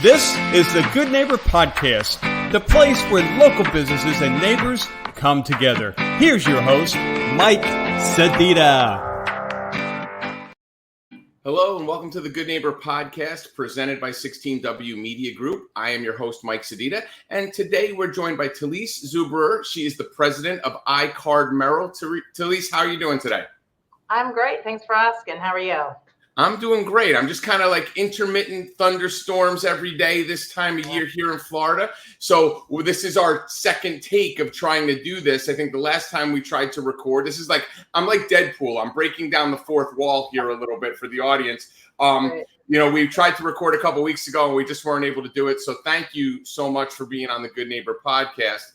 This is the Good Neighbor Podcast, the place where local businesses and neighbors come together. Here's your host, Mike Sedita. Hello and welcome to the Good Neighbor Podcast presented by 16W Media Group. I am your host, Mike Sedita, and today we're joined by Telese Zuberer. She is the president of Icard Merrill. Telese, how are you doing today? I'm great. Thanks for asking. How are you? I'm doing great. I'm just kind of like intermittent thunderstorms every day this time of year here in Florida. So this is our second take of trying to do this. I think the last time we tried to record, I'm like Deadpool. I'm breaking down the fourth wall here a little bit for the audience. We tried to record a couple weeks ago and we just weren't able to do it. So thank you so much for being on the Good Neighbor Podcast.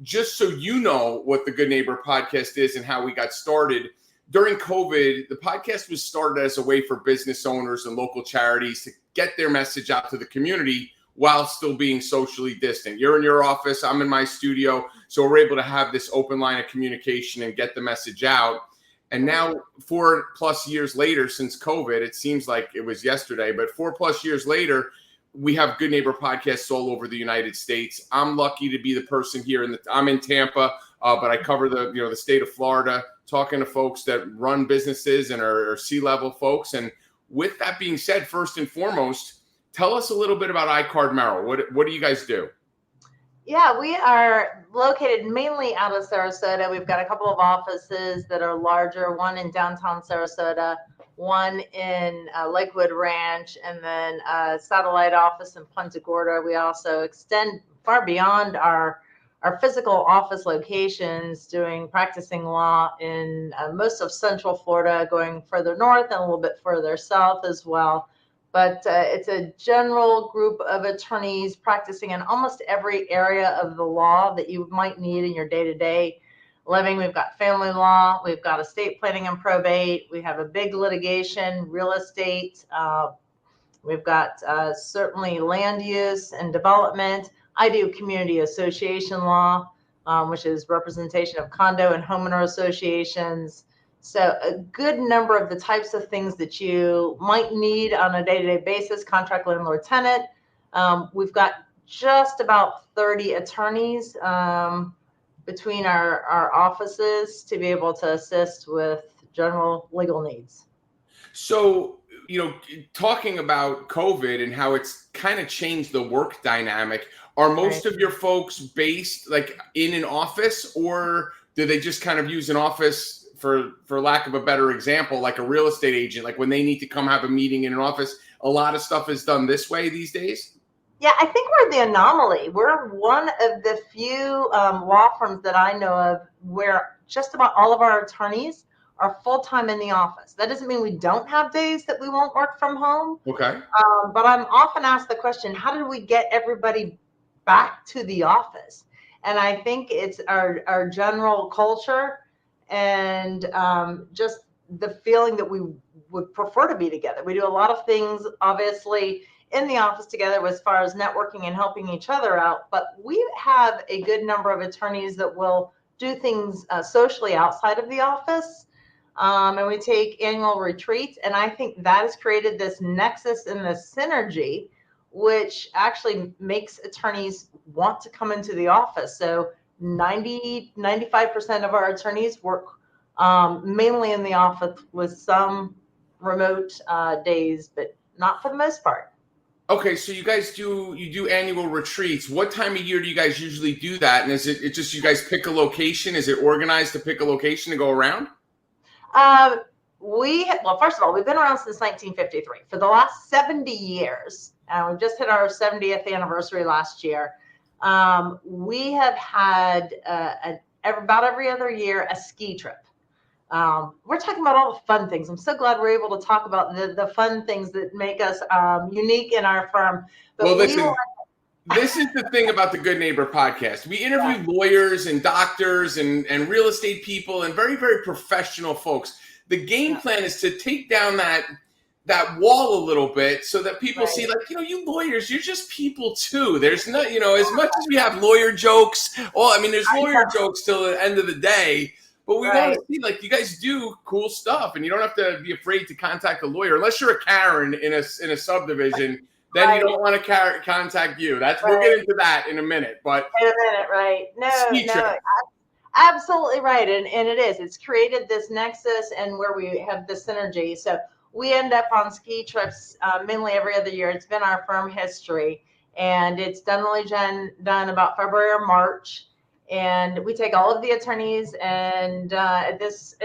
Just so you know what the Good Neighbor Podcast is and how we got started. During COVID, the podcast was started as a way for business owners and local charities to get their message out to the community while still being socially distant. You're in your office, I'm in my studio, so we're able to have this open line of communication and get the message out. And now 4+ years later since COVID, it seems like it was yesterday, but 4+ years later, we have Good Neighbor podcasts all over the United States. I'm lucky to be the person here I'm in Tampa, but I cover the state of Florida, talking to folks that run businesses and are C-level folks. And with that being said, first and foremost, tell us a little bit about Icard Merrill. What do you guys do? Yeah, we are located mainly out of Sarasota. We've got a couple of offices that are larger, one in downtown Sarasota, one in Lakewood Ranch, and then a satellite office in Punta, Gorda. We also extend far beyond our physical office locations, practicing law in most of Central Florida, going further north and a little bit further south as well. But it's a general group of attorneys practicing in almost every area of the law that you might need in your day-to-day living. We've got family law, we've got estate planning and probate, we have a big litigation, real estate, we've got certainly land use and development. I do community association law, which is representation of condo and homeowner associations. So a good number of the types of things that you might need on a day-to-day basis, contract landlord tenant. We've got just about 30 attorneys between our offices to be able to assist with general legal needs. So, talking about COVID and how it's kind of changed the work dynamic, are most of your folks based like in an office, or do they just kind of use an office for lack of a better example, like a real estate agent, like when they need to come have a meeting in an office? A lot of stuff is done this way these days. Yeah, I think we're the anomaly. We're one of the few law firms that I know of where just about all of our attorneys are full-time in the office. That doesn't mean we don't have days that we won't work from home. Okay. But I'm often asked the question, how did we get everybody back to the office? And I think it's our general culture and just the feeling that we would prefer to be together. We do a lot of things, obviously, in the office together as far as networking and helping each other out. But we have a good number of attorneys that will do things socially outside of the office. And we take annual retreats. And I think that has created this nexus and this synergy, which actually makes attorneys want to come into the office. So 95% of our attorneys work mainly in the office with some remote days, but not for the most part. Okay, so you guys do annual retreats. What time of year do you guys usually do that? And is it just you guys pick a location? Is it organized to pick a location to go around? First of all, we've been around since 1953. For the last 70 years, and we've just hit our 70th anniversary last year. We have had about every other year a ski trip. We're talking about all the fun things. I'm so glad we're able to talk about the fun things that make us unique in our firm. But well, listen, this is the thing about the Good Neighbor Podcast. We interview lawyers and doctors and real estate people and very, very professional folks. The game plan is to take down that wall a little bit so that people see, like, you lawyers, you're just people too. There's not, as much as we have lawyer jokes, there's lawyer jokes till the end of the day. But we want to see, like, you guys do cool stuff, and you don't have to be afraid to contact a lawyer unless you're a Karen in a subdivision. then Right. you don't want to contact you. We'll get into that in a minute. But in a minute, right? No, absolutely right. And it is. It's created this nexus and where we have this synergy. So we end up on ski trips mainly every other year. It's been our firm history. And it's generally done about February or March. And we take all of the attorneys, and at this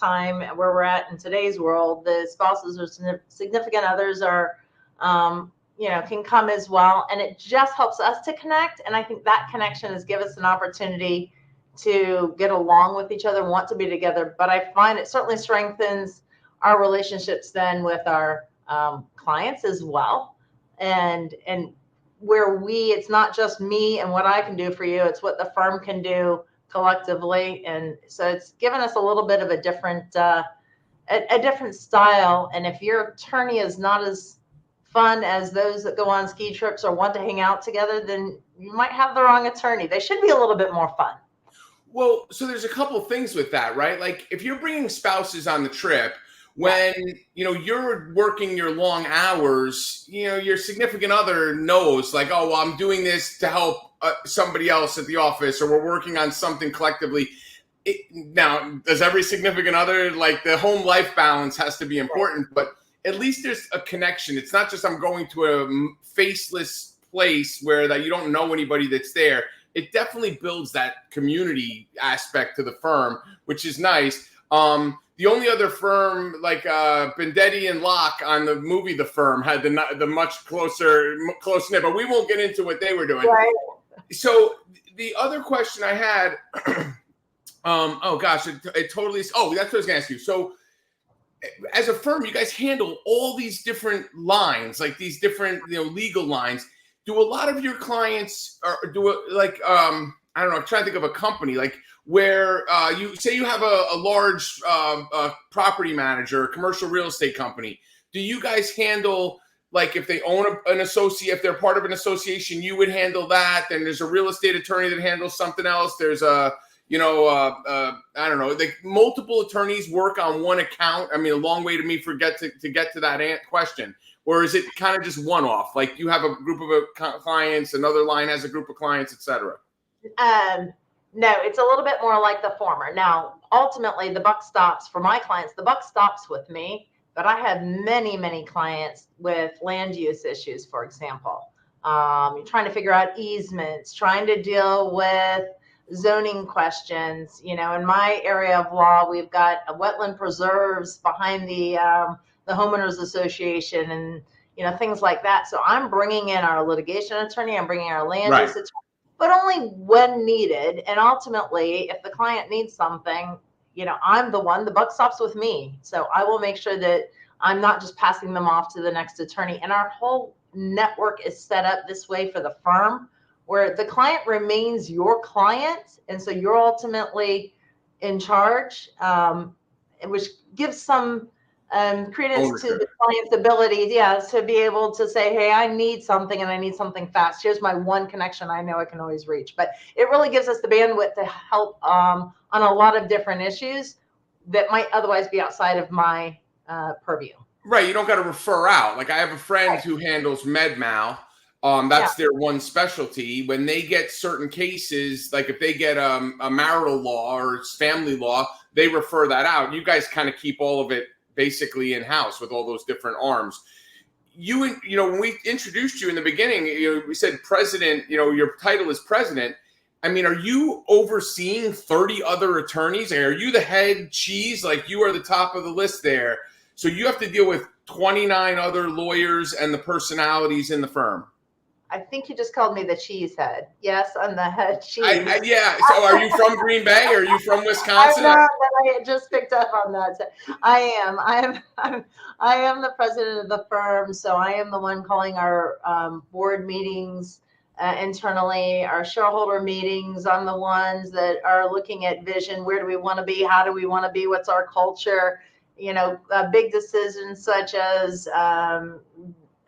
time where we're at in today's world, the spouses or significant others are, can come as well. And it just helps us to connect. And I think that connection has given us an opportunity to get along with each other, want to be together. But I find it certainly strengthens our relationships then with our clients as well. And where it's not just me and what I can do for you, it's what the firm can do collectively. And so it's given us a little bit of a different style. And if your attorney is not as fun as those that go on ski trips or want to hang out together, then you might have the wrong attorney. They should be a little bit more fun. Well, so there's a couple of things with that, right? Like if you're bringing spouses on the trip, when you're working your long hours, your significant other knows, like, oh, well, I'm doing this to help somebody else at the office, or we're working on something collectively. Now, does every significant other, like, the home life balance has to be important, but at least there's a connection. It's not just I'm going to a faceless place where that you don't know anybody that's there. It definitely builds that community aspect to the firm, which is nice. The only other firm, like Bendetti and Locke on the movie The Firm, had the much close knit, but we won't get into what they were doing. Right. So the other question I had, it totally is. Oh, that's what I was going to ask you. So as a firm, you guys handle all these different lines, like these different legal lines. Do a lot of your clients I don't know, I'm trying to think of a company like where you say you have a large property manager, commercial real estate company. Do you guys handle, like, if they own an associate, if they're part of an association, you would handle that? Then there's a real estate attorney that handles something else. There's I don't know, like multiple attorneys work on one account. I mean, a long way to me to get to that question. Or is it kind of just one-off? Like you have a group of clients, another line has a group of clients, et cetera? No, it's a little bit more like the former. Now, ultimately, the buck stops for my clients. The buck stops with me, but I have many, many clients with land use issues, for example. You're trying to figure out easements, trying to deal with zoning questions. In my area of law, we've got wetland preserves behind the homeowners association and things like that. So I'm bringing in our litigation attorney, I'm bringing our land use attorney, but only when needed. And ultimately, if the client needs something, I'm the buck stops with me. So I will make sure that I'm not just passing them off to the next attorney. And our whole network is set up this way for the firm, where the client remains your client. And so you're ultimately in charge, which gives some credence Ownership to the client's ability, to be able to say, hey, I need something and I need something fast. Here's my one connection I know I can always reach. But it really gives us the bandwidth to help on a lot of different issues that might otherwise be outside of my purview. Right. You don't got to refer out. Like I have a friend who handles MedMal. That's their one specialty. When they get certain cases, like if they get a marital law or family law, they refer that out. You guys kind of keep all of it basically in-house with all those different arms. When we introduced you in the beginning, we said president, your title is president. I mean, are you overseeing 30 other attorneys? Are you the head cheese? Like you are the top of the list there. So you have to deal with 29 other lawyers and the personalities in the firm. I think you just called me the cheese head. Yes, I'm the head cheese. So are you from Green Bay? Or are you from Wisconsin? I just picked up on that. So I am the president of the firm. So I am the one calling our board meetings internally, our shareholder meetings. I'm the ones that are looking at vision. Where do we want to be? How do we want to be? What's our culture? Big decisions such as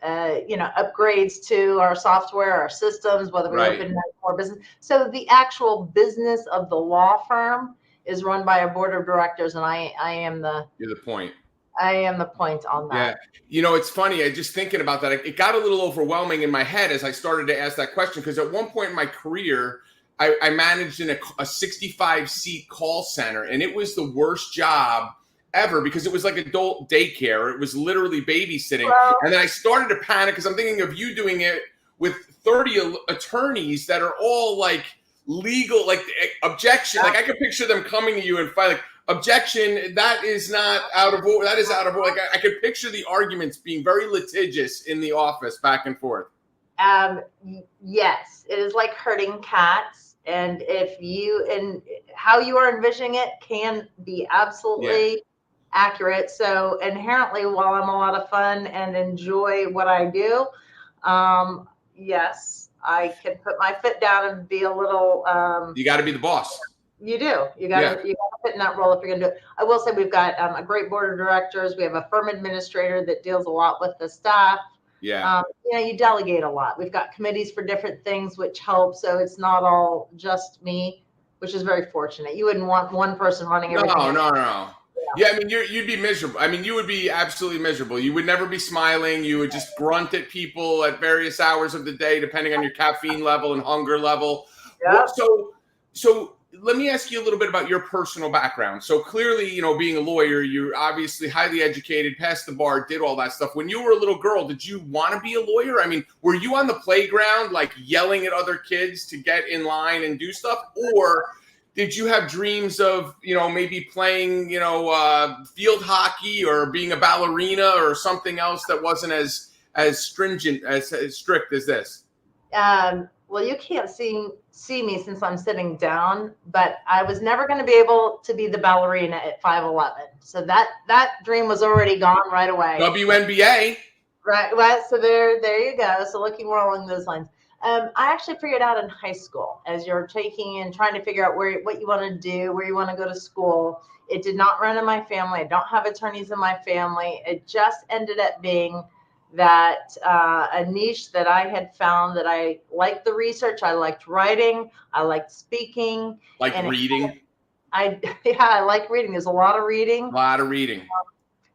upgrades to our software, our systems, whether we open more business. So the actual business of the law firm is run by a board of directors, and I am the. You're the point. I am the point on that. Yeah. You know, it's funny. I just thinking about that. It got a little overwhelming in my head as I started to ask that question. Because at one point in my career, I managed in a 65-seat call center, and it was the worst job ever because it was like adult daycare. It was literally babysitting. Well, And then I started to panic because I'm thinking of you doing it with 30 attorneys that are all like legal, like objection. Like I could picture them coming to you and fight, like, objection, that is not out of order. That is out of order. Like I could picture the arguments being very litigious in the office, back and forth. Yes, it is like herding cats, and how you are envisioning it can be absolutely accurate. So inherently, while I'm a lot of fun and enjoy what I do, yes, I can put my foot down and be a little. You got to be the boss. You do. You got to fit in that role if you're going to do it. I will say we've got a great board of directors. We have a firm administrator that deals a lot with the staff. Yeah. You delegate a lot. We've got committees for different things, which helps. So it's not all just me, which is very fortunate. You wouldn't want one person running everything. No. Yeah, I mean, you'd be miserable. I mean, you would be absolutely miserable. You would never be smiling. You would just grunt at people at various hours of the day, depending on your caffeine level and hunger level. Yep. So let me ask you a little bit about your personal background. So clearly, you know, being a lawyer, you're obviously highly educated, passed the bar, did all that stuff. When you were a little girl, did you want to be a lawyer? I mean, were you on the playground, like yelling at other kids to get in line and do stuff? Or did you have dreams of, you know, maybe playing, you know, field hockey or being a ballerina or something else that wasn't as stringent, as strict as this? Well, you can't see me since I'm sitting down, but I was never going to be able to be the ballerina at 5'11". So that dream was already gone right away. WNBA. Right. Well, so there you go. So looking more along those lines. I actually figured out in high school, as you're taking and trying to figure out what you want to do, where you want to go to school. It did not run in my family. I don't have attorneys in my family. It just ended up being that a niche that I had found that I liked the research. I liked writing. I liked speaking. Like reading. I like reading. There's a lot of reading.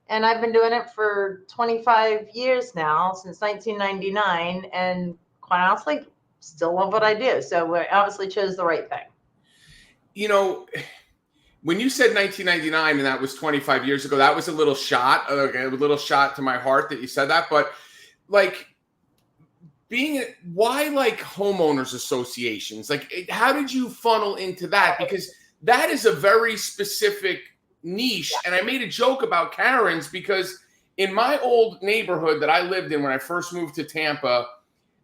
And I've been doing it for 25 years now, since 1999. And quite honestly, still love what I do. So we obviously chose the right thing. You know, when you said 1999 and that was 25 years ago, that was a little shot to my heart that you said that. But like why like homeowners associations? Like, how did you funnel into that? Because that is a very specific niche. And I made a joke about Karen's because in my old neighborhood that I lived in when I first moved to Tampa,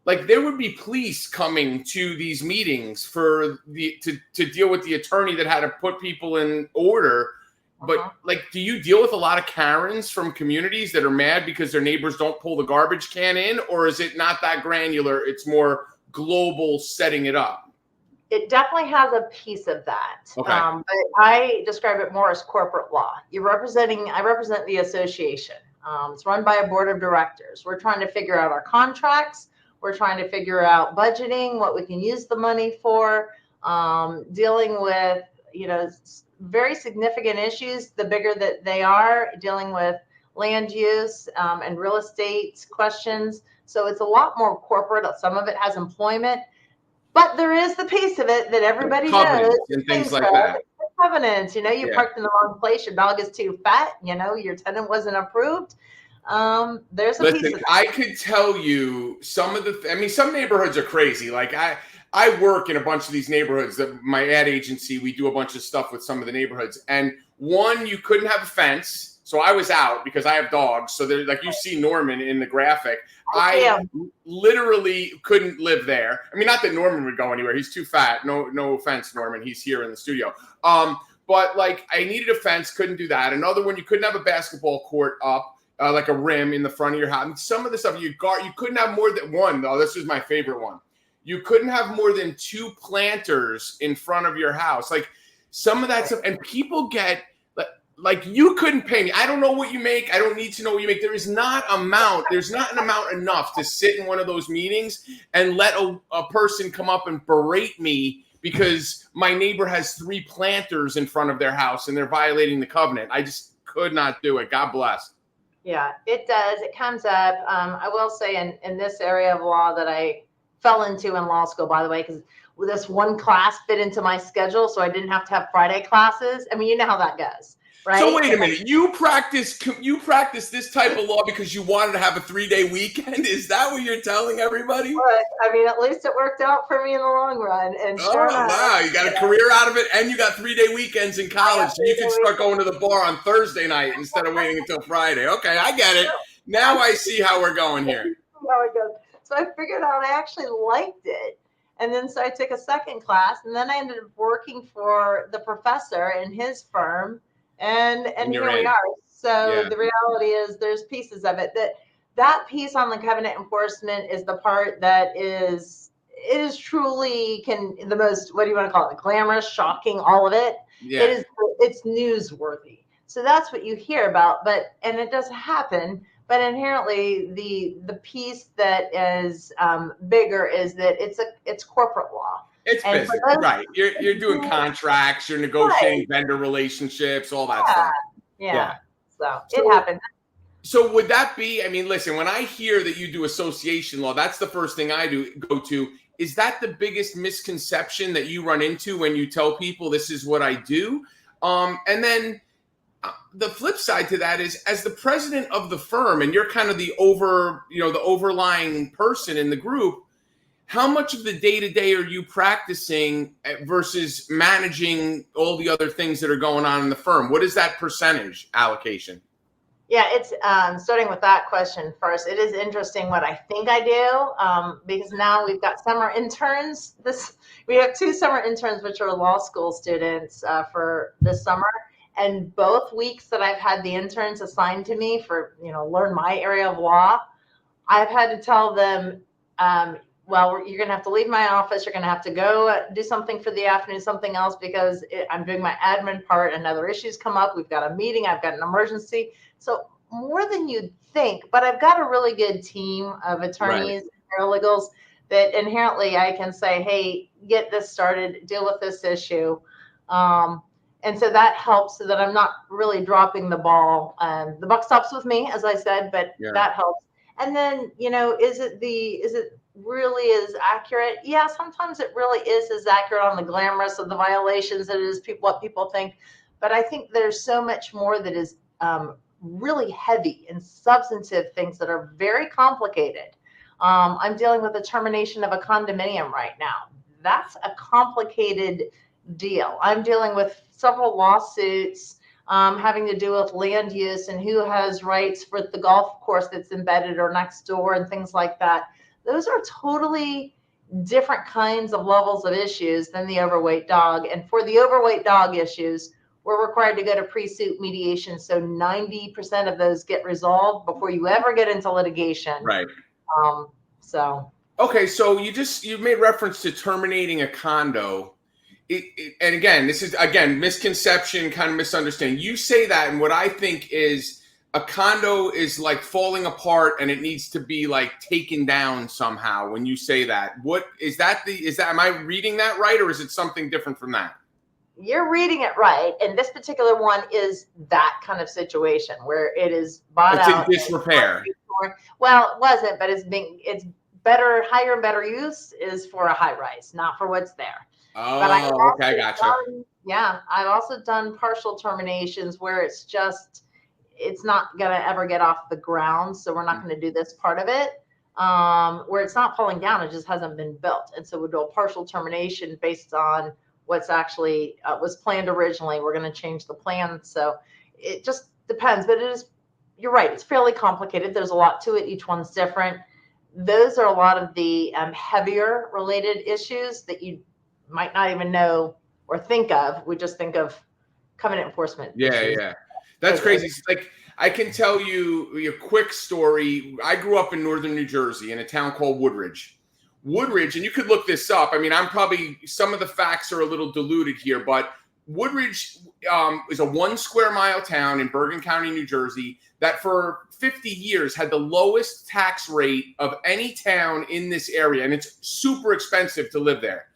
like there would be police coming to these meetings to deal with the attorney that had to put people in order. But like, do you deal with a lot of Karens from communities that are mad because their neighbors don't pull the garbage can in? Or is it not that granular? It's more global setting it up. It definitely has a piece of that. Okay. But I describe it more as corporate law. I represent the association. It's run by a board of directors. We're trying to figure out our contracts. We're trying to figure out budgeting, what we can use the money for, dealing with, very significant issues, the bigger that they are, dealing with land use and real estate questions. So it's a lot more corporate. Some of it has employment, but there is the piece of it that everybody knows. And things like that. Covenants, you parked in the wrong place, your dog is too fat, your tenant wasn't approved. There's a piece of that. I could tell you some neighborhoods are crazy. Like I work in a bunch of these neighborhoods that my ad agency, we do a bunch of stuff with some of the neighborhoods. And one, you couldn't have a fence. So I was out because I have dogs. So they're like, you see Norman in the graphic. I literally couldn't live there. I mean, not that Norman would go anywhere. He's too fat. No offense, Norman. He's here in the studio. But like I needed a fence, couldn't do that. Another one, you couldn't have a basketball court up, like a rim in the front of your house. And some of the stuff you couldn't have more than one, though. This is my favorite one. You couldn't have more than 2 planters in front of your house. Like some of that stuff. And people get like you couldn't pay me. I don't know what you make. I don't need to know what you make. There's not an amount enough to sit in one of those meetings and let a person come up and berate me because my neighbor has 3 planters in front of their house and they're violating the covenant. I just could not do it. God bless. Yeah, it does. It comes up. I will say in this area of law that I fell into in law school, by the way, because this one class fit into my schedule, so I didn't have to have Friday classes. I mean, you know how that goes, right? So wait a minute. You practice this type of law because you wanted to have a 3-day weekend? Is that what you're telling everybody? But, I mean, at least it worked out for me in the long run. And sure enough, wow, you got a career out of it, and you got 3-day weekends in college, so you can start going to the bar on Thursday night instead of waiting until Friday. Okay, I get it. Now I see how we're going here. How it goes. So I figured out I actually liked it. And then so I took a second class, and then I ended up working for the professor in his firm. And here we are. So the reality is there's pieces of it that piece on the covenant enforcement is the part that it is truly the most, what do you want to call it? Glamorous, shocking, all of it. Yeah. It's newsworthy. So that's what you hear about, and it doesn't happen. But inherently, the piece that is bigger is that it's corporate law. It's business, right? You're doing contracts, you're negotiating vendor relationships, all that stuff. Yeah. So it happens. So would that be? I mean, listen, when I hear that you do association law, that's the first thing I go to. Is that the biggest misconception that you run into when you tell people this is what I do? And then the flip side to that is, as the president of the firm, and you're kind of the overlying person in the group, how much of the day-to-day are you practicing versus managing all the other things that are going on in the firm? What is that percentage allocation? Yeah, it's starting with that question first. It is interesting what I think I do, because now we've got summer interns. We have 2 summer interns, which are law school students for this summer. And both weeks that I've had the interns assigned to me for, learn my area of law, I've had to tell them, well, you're going to have to leave my office. You're going to have to go do something for the afternoon, something else, because I'm doing my admin part and other issues come up. We've got a meeting. I've got an emergency. So more than you'd think, but I've got a really good team of attorneys, paralegals, that inherently I can say, hey, get this started, deal with this issue. And so that helps so that I'm not really dropping the ball. The buck stops with me, as I said, but that helps. And then, is it really as accurate? Yeah, sometimes it really is as accurate on the glamorous of the violations as it is what people think. But I think there's so much more that is really heavy and substantive things that are very complicated. I'm dealing with the termination of a condominium right now. That's a complicated deal. I'm dealing with several lawsuits having to do with land use and who has rights for the golf course that's embedded or next door and things like that. Those are totally different kinds of levels of issues than the overweight dog. And for the overweight dog issues, we're required to go to pre-suit mediation. So 90% of those get resolved before you ever get into litigation. Right. Okay, so you made reference to terminating a condo. And again, this is misconception, kind of misunderstanding. You say that, and what I think is a condo is like falling apart and it needs to be like taken down somehow. When you say that, what is that? Am I reading that right, or is it something different from that? You're reading it right, and this particular one is that kind of situation where it is bought out. It's in disrepair. Well, it wasn't, but it's better, higher and better use is for a high rise, not for what's there. Oh, but okay, gotcha. I've also done partial terminations where it's not going to ever get off the ground, so we're not going to do this part of it. Where it's not falling down, it just hasn't been built, and so we'll do a partial termination based on what's actually was planned originally. We're going to change the plan, so it just depends. But you're right, it's fairly complicated. There's a lot to it. Each one's different. Those are a lot of the heavier related issues that you might not even know or think of. We just think of covenant enforcement. Yeah. That's crazy. Like, I can tell you a quick story. I grew up in northern New Jersey in a town called Woodridge, and you could look this up. I mean, some of the facts are a little diluted here, but Woodridge is a 1 square mile town in Bergen County, New Jersey, that for 50 years had the lowest tax rate of any town in this area. And it's super expensive to live there.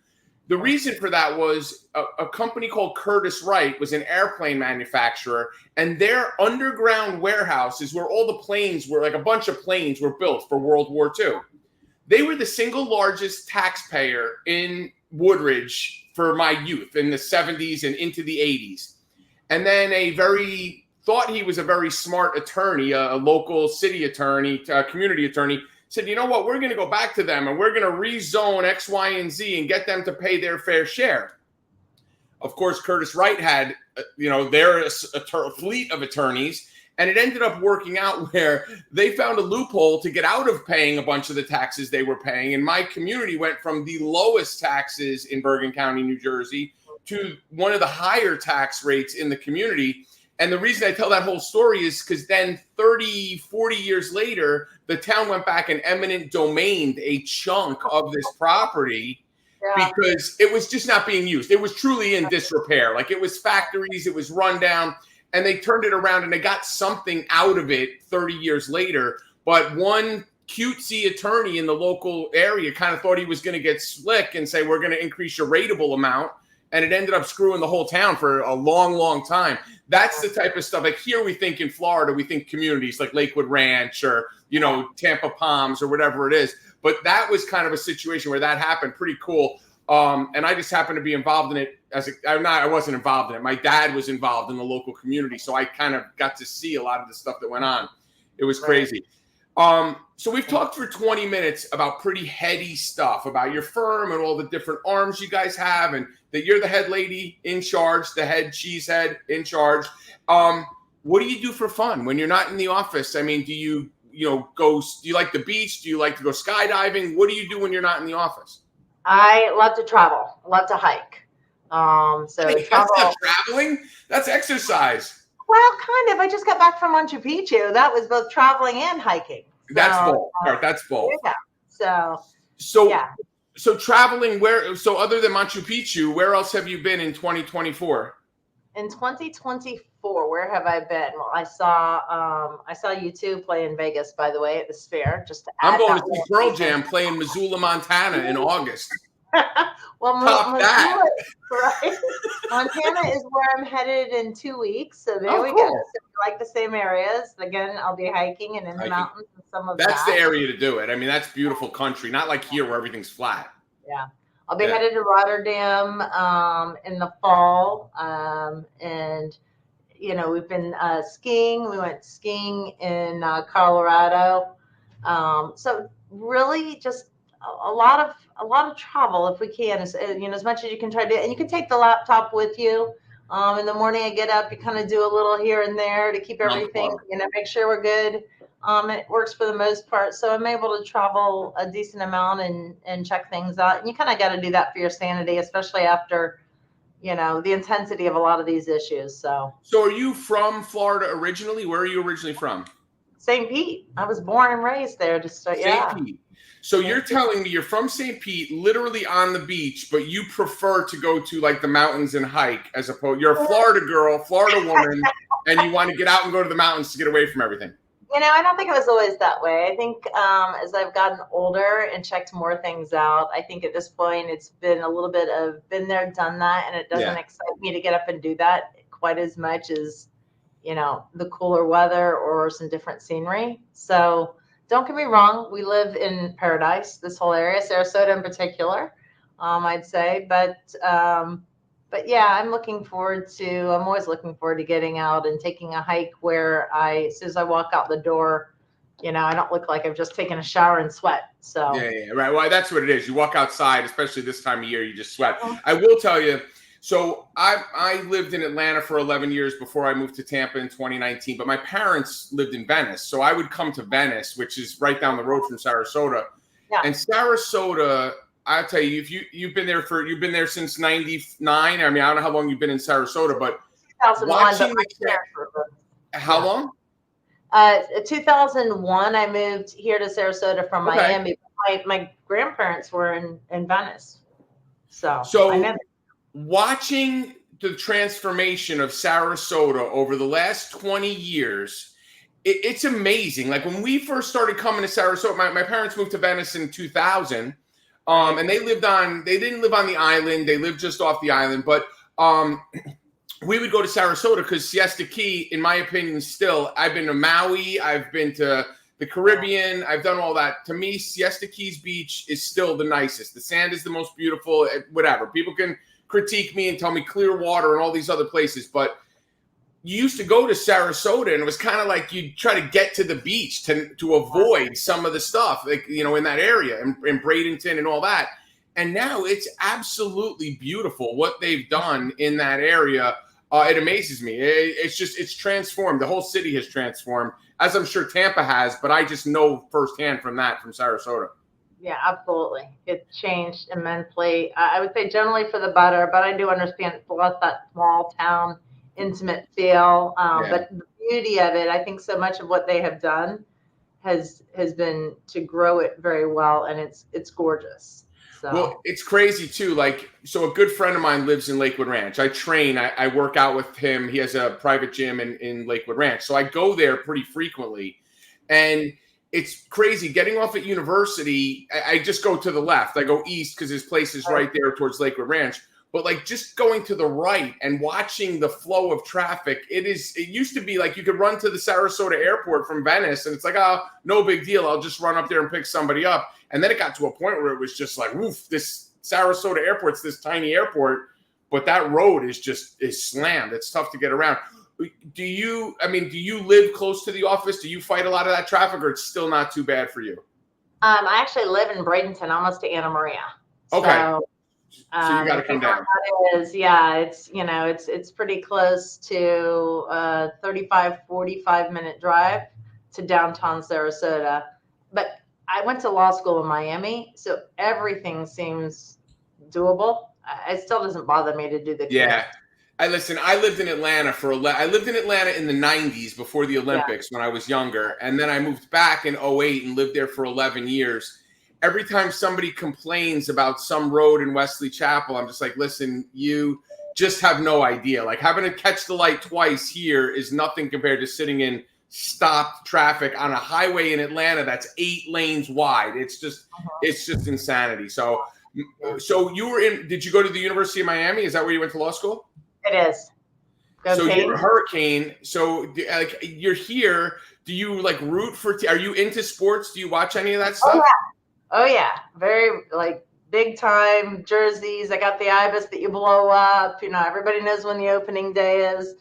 The reason for that was a company called Curtiss-Wright was an airplane manufacturer, and their underground warehouse is where all the planes were, like a bunch of planes were built for World War II. They were the single largest taxpayer in Woodridge for my youth in the 70s and into the 80s. And then thought he was a very smart attorney, a local city attorney, community attorney, said, you know what, we're going to go back to them and we're going to rezone X, Y, and Z and get them to pay their fair share. Of course, Curtiss-Wright had, their fleet of attorneys, and it ended up working out where they found a loophole to get out of paying a bunch of the taxes they were paying. And my community went from the lowest taxes in Bergen County, New Jersey, to one of the higher tax rates in the community. And the reason I tell that whole story is because then 30, 40 years later, the town went back and eminent domained a chunk of this property because it was just not being used. It was truly in disrepair. Like it was factories, it was run down, and they turned it around and they got something out of it 30 years later. But one cutesy attorney in the local area kind of thought he was going to get slick and say, we're going to increase your rateable amount. And it ended up screwing the whole town for a long, long time. That's the type of stuff. Like here we think in Florida, we think communities like Lakewood Ranch or, Tampa Palms or whatever it is. But that was kind of a situation where that happened. Pretty cool. And I just happened to be involved in it I wasn't involved in it. My dad was involved in the local community. So I kind of got to see a lot of the stuff that went on. It was crazy. So we've talked for 20 minutes about pretty heady stuff about your firm and all the different arms you guys have and that you're the head lady in charge, the head cheesehead in charge. What do you do for fun when you're not in the office? I mean, do you like the beach? Do you like to go skydiving? What do you do when you're not in the office? I love to travel. I love to hike. That's not traveling. That's exercise. Well, kind of. I just got back from Machu Picchu. That was both traveling and hiking. That's both. That's both. Yeah. So traveling where? So other than Machu Picchu, where else have you been in 2024? In 2024, where have I been? Well, I saw you two play in Vegas, by the way, at the Sphere. Just to add, I'm going to see Pearl Jam play in Missoula, Montana, in August. Well, Montana, right? Montana is where I'm headed in 2 weeks. So there we go. So we like the same areas. Again, I'll be hiking and in the mountains and some of that's the area to do it. I mean, that's beautiful country. Not like here where everything's flat. Yeah. I'll be headed to Rotterdam in the fall. And, we've been skiing. We went skiing in Colorado. So really just a lot of travel if we can, as much as you can try to do. And you can take the laptop with you. In the morning I get up, you kind of do a little here and there to keep everything, make sure we're good. It works for the most part. So I'm able to travel a decent amount and check things out. And you kind of got to do that for your sanity, especially after, the intensity of a lot of these issues. So are you from Florida originally? Where are you originally from? St. Pete. I was born and raised there. St. Pete. So you're telling me you're from St. Pete, literally on the beach, but you prefer to go to like the mountains and hike as opposed. You're a Florida girl, Florida woman, and you want to get out and go to the mountains to get away from everything. I don't think it was always that way. I think as I've gotten older and checked more things out, I think at this point it's been a little bit of been there, done that, and it doesn't excite me to get up and do that quite as much as, the cooler weather or some different scenery. So don't get me wrong, we live in paradise, this whole area, Sarasota in particular, I'd say. But yeah, I'm always looking forward to getting out and taking a hike where as soon as I walk out the door, I don't look like I've just taken a shower and sweat. So yeah, right. Well, that's what it is. You walk outside, especially this time of year, you just sweat. I will tell you, so I lived in Atlanta for 11 years before I moved to Tampa in 2019, but my parents lived in Venice. So I would come to Venice, which is right down the road from Sarasota. Yeah. And Sarasota, I'll tell you, if you've been there since 99. I mean, I don't know how long you've been in Sarasota, but 2001, how long? 2001, I moved here to Sarasota from Miami. My grandparents were in Venice. So I know. Watching the transformation of Sarasota over the last 20 years, it's amazing. Like when we first started coming to Sarasota, my parents moved to Venice in 2000. And they didn't live on the island. They lived just off the island. But we would go to Sarasota because Siesta Key, in my opinion, still, I've been to Maui. I've been to the Caribbean. I've done all that. To me, Siesta Keys Beach is still the nicest. The sand is the most beautiful, whatever. People can critique me and tell me Clearwater and all these other places. But you used to go to Sarasota and it was kind of like you try to get to the beach to avoid some of the stuff, like, you know, in that area and in Bradenton and all that. And now it's absolutely beautiful what they've done in that area. It amazes me. It's transformed. The whole city has transformed, as I'm sure Tampa has, but I just know firsthand from Sarasota. Yeah, absolutely. It changed immensely. I would say generally for the better, but I do understand it's less that small town, intimate feel. But the beauty of it, I think so much of what they have done has been to grow it very well, and it's gorgeous. So. Well, it's crazy too. Like, so a good friend of mine lives in Lakewood Ranch. I train, I work out with him. He has a private gym in Lakewood Ranch. So I go there pretty frequently. And it's crazy. Getting off at University, I just go to the left. I go east because his place is right there towards Lakewood Ranch. But like just going to the right and watching the flow of traffic, it used to be like you could run to the Sarasota airport from Venice and it's like, oh, no big deal. I'll just run up there and pick somebody up. And then it got to a point where it was just like, woof, this Sarasota airport's this tiny airport, but that road is slammed. It's tough to get around. Do you live close to the office? Do you fight a lot of that traffic or it's still not too bad for you? I actually live in Bradenton, almost to Anna Maria. Okay. So you got to come down. It's pretty close to a 45 minute drive to downtown Sarasota. But I went to law school in Miami, so everything seems doable. It still doesn't bother me to do the commute. Yeah. I lived in Atlanta in the 90s before the Olympics when I was younger. And then I moved back in 2008 and lived there for 11 years. Every time somebody complains about some road in Wesley Chapel, I'm just like, listen, you just have no idea. Like having to catch the light twice here is nothing compared to sitting in stopped traffic on a highway in Atlanta that's 8 lanes wide. It's just insanity. So did you go to the University of Miami? Is that where you went to law school? It is. So you're a Hurricane. So like you're here. Do you like root for? Are you into sports? Do you watch any of that stuff? Oh yeah. Very like big time jerseys. I got the Ibis that you blow up. You know, everybody knows when the opening day is.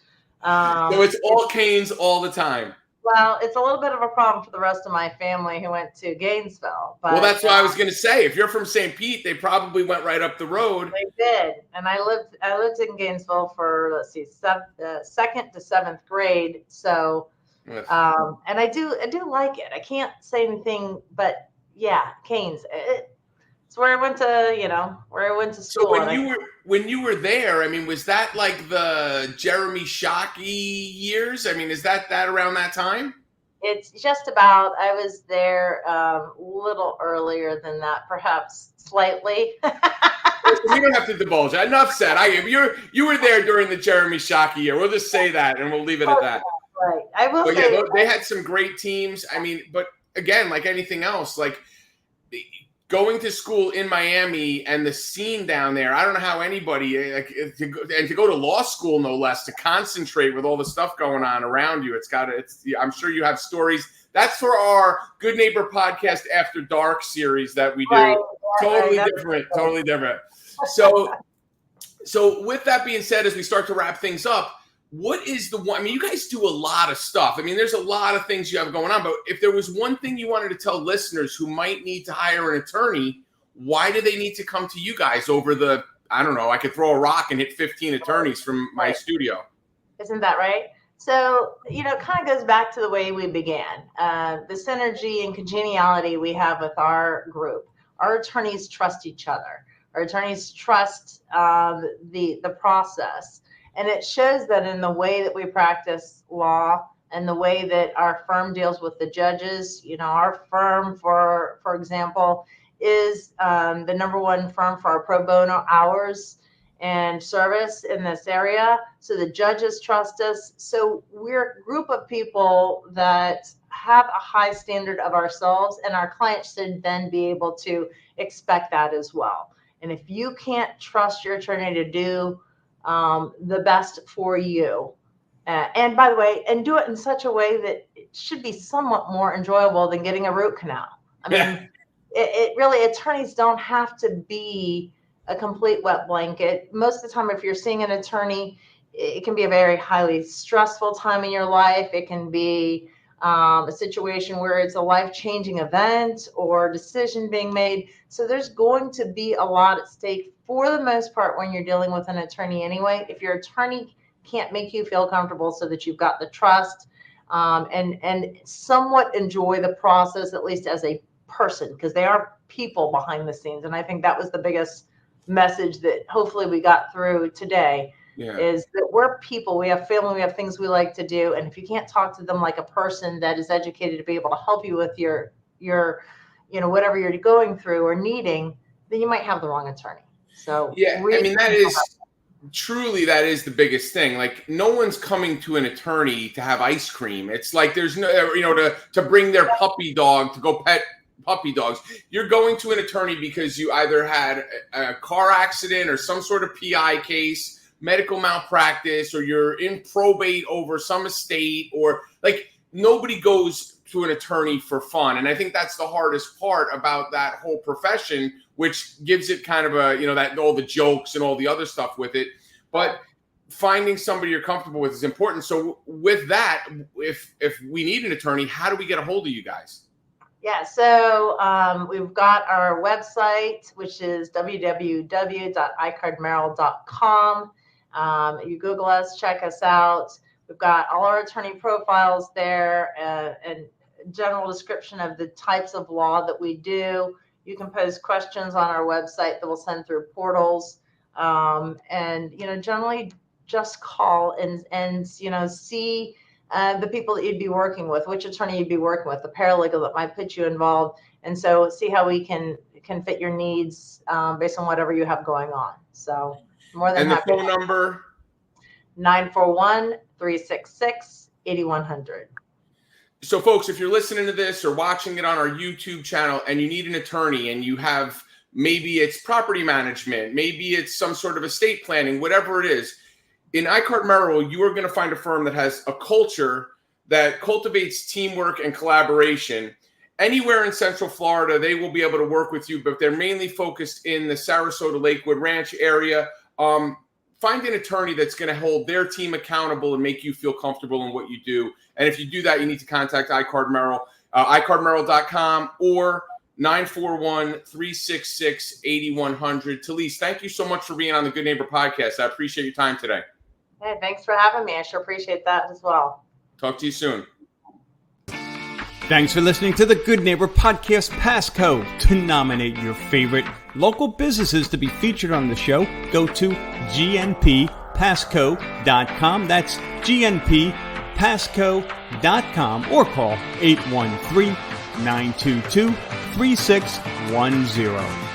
So it's all Canes all the time. Well, it's a little bit of a problem for the rest of my family who went to Gainesville. But, well, that's what I was going to say. If you're from St. Pete, they probably went right up the road. They did, and I lived in Gainesville for 2nd to 7th grade. So, and I do like it. I can't say anything, but yeah, Canes. It's where I went to school. So when you were there, I mean, was that like the Jeremy Shockey years? I mean, is that around that time? It's just about. I was there a little earlier than that, perhaps slightly. You don't have to divulge. Enough said. You were there during the Jeremy Shockey year. We'll just say that, and we'll leave it at that. Right. I will say they had some great teams. I mean, but again, like anything else, like going to school in Miami and the scene down there, I don't know how anybody to go to law school, no less, to concentrate with all the stuff going on around you. I'm sure you have stories. That's for our Good Neighbor Podcast After Dark series that we do. Right. Totally different. So with that being said, as we start to wrap things up, what is the one? I mean, you guys do a lot of stuff. I mean, there's a lot of things you have going on. But if there was one thing you wanted to tell listeners who might need to hire an attorney, why do they need to come to you guys over the, I don't know, I could throw a rock and hit 15 attorneys from my studio. Isn't that right? So, it kind of goes back to the way we began. The synergy and congeniality we have with our group. Our attorneys trust each other. Our attorneys trust the process. And it shows that in the way that we practice law and the way that our firm deals with the judges. Our firm, for example, is the number one firm for our pro bono hours and service in this area. So the judges trust us. So we're a group of people that have a high standard of ourselves, and our clients should then be able to expect that as well. And if you can't trust your attorney to do the best for you, and by the way, and do it in such a way that it should be somewhat more enjoyable than getting a root canal. I mean, it really, attorneys don't have to be a complete wet blanket. Most of the time, if you're seeing an attorney, it can be a very highly stressful time in your life. It can be a situation where it's a life-changing event or decision being made. So there's going to be a lot at stake for the most part when you're dealing with an attorney anyway. If your attorney can't make you feel comfortable so that you've got the trust and somewhat enjoy the process, at least as a person, because they are people behind the scenes. And I think that was the biggest message that hopefully we got through today. Is that we're people, we have family, we have things we like to do. And if you can't talk to them like a person that is educated to be able to help you with your whatever you're going through or needing, then you might have the wrong attorney. So I mean, that is the biggest thing. Like, no one's coming to an attorney to have ice cream. It's like there's no, to bring their puppy dog to go pet puppy dogs. You're going to an attorney because you either had a car accident or some sort of PI case, medical malpractice, or you're in probate over some estate, or like, nobody goes to an attorney for fun. And I think that's the hardest part about that whole profession, which gives it kind of a, that all the jokes and all the other stuff with it. But finding somebody you're comfortable with is important. So with that, if we need an attorney, how do we get a hold of you guys? Yeah, so we've got our website, which is www.icardmerrill.com. You Google us, check us out. We've got all our attorney profiles there and general description of the types of law that we do. You can post questions on our website that we'll send through portals. And generally just call and see the people that you'd be working with, which attorney you'd be working with, the paralegal that might put you involved. And so see how we can fit your needs based on whatever you have going on. So more than happy. And the phone number? 941-366-8100. So folks, if you're listening to this or watching it on our YouTube channel and you need an attorney and you have, maybe it's property management, maybe it's some sort of estate planning, whatever it is, in Icard Merrill, you are going to find a firm that has a culture that cultivates teamwork and collaboration. Anywhere in Central Florida, they will be able to work with you, but they're mainly focused in the Sarasota-Lakewood Ranch area. Find an attorney that's going to hold their team accountable and make you feel comfortable in what you do. And if you do that, you need to contact Icard Merrill, icardmerrill.com or 941-366-8100. Telese, thank you so much for being on the Good Neighbor podcast. I appreciate your time today. Hey, thanks for having me. I sure appreciate that as well. Talk to you soon. Thanks for listening to the Good Neighbor Podcast Passcode. To nominate your favorite local businesses to be featured on the show, go to gnppasco.com. That's gnppasco.com or call 813-922-3610.